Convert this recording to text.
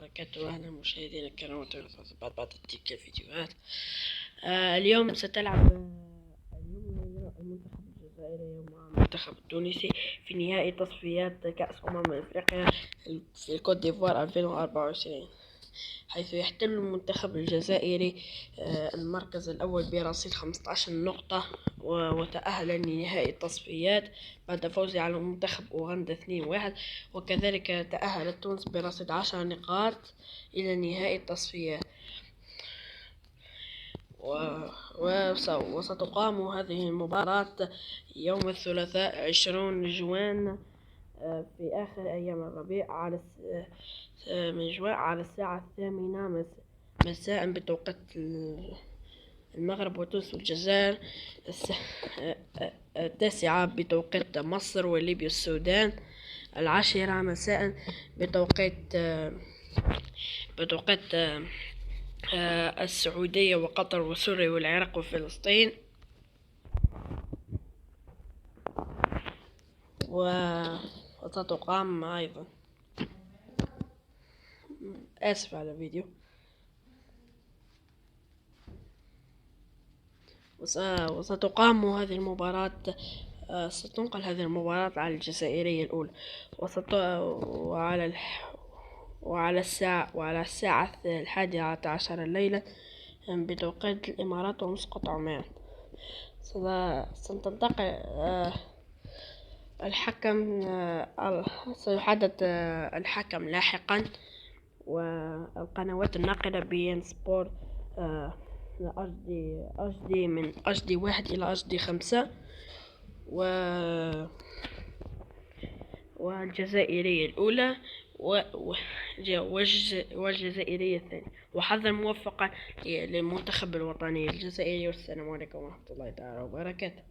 وبركاته. أهلا مشاهدينا الكرام بعد تلك الفيديوهات. اليوم ستلعب اليوم المنتخب الجزائري مع المنتخب التونسي في نهائي تصفيات كأس أفريقيا في الكوت ديفوار 2024، حيث يحتل المنتخب الجزائري المركز الأول برصيد 15 نقطة، وتأهل لنهائي التصفيات بعد فوزه على منتخب أوغندا 2-1. وكذلك تأهلت تونس برصيد 10 نقاط إلى نهائي التصفيات. وستقام هذه المباراة يوم الثلاثاء 20 جوان في آخر أيام الربيع على الساعة 8 مساء بتوقيت المغرب وتونس والجزائر، 9 بتوقيت مصر وليبيا والسودان، 10 مساء بتوقيت السعودية وقطر وسوريا والعراق وفلسطين. وستقام أيضا، آسف على الفيديو، وستقام هذه المباراة، ستنقل هذه المباراة على الجزائرية الأولى، وعلى الساعة 11 ليلة بتوقيت الإمارات ومسقط عمان. ستنتقل الحكم، سيحدد الحكم لاحقا، والقنوات الناقلة بين سبور من HD 1 إلى HD 5 والجزائرية الأولى والجزائرية الثانية. وحظا موفقا للمنتخب الوطني الجزائري، والسلام عليكم ورحمة الله تعالى وبركاته.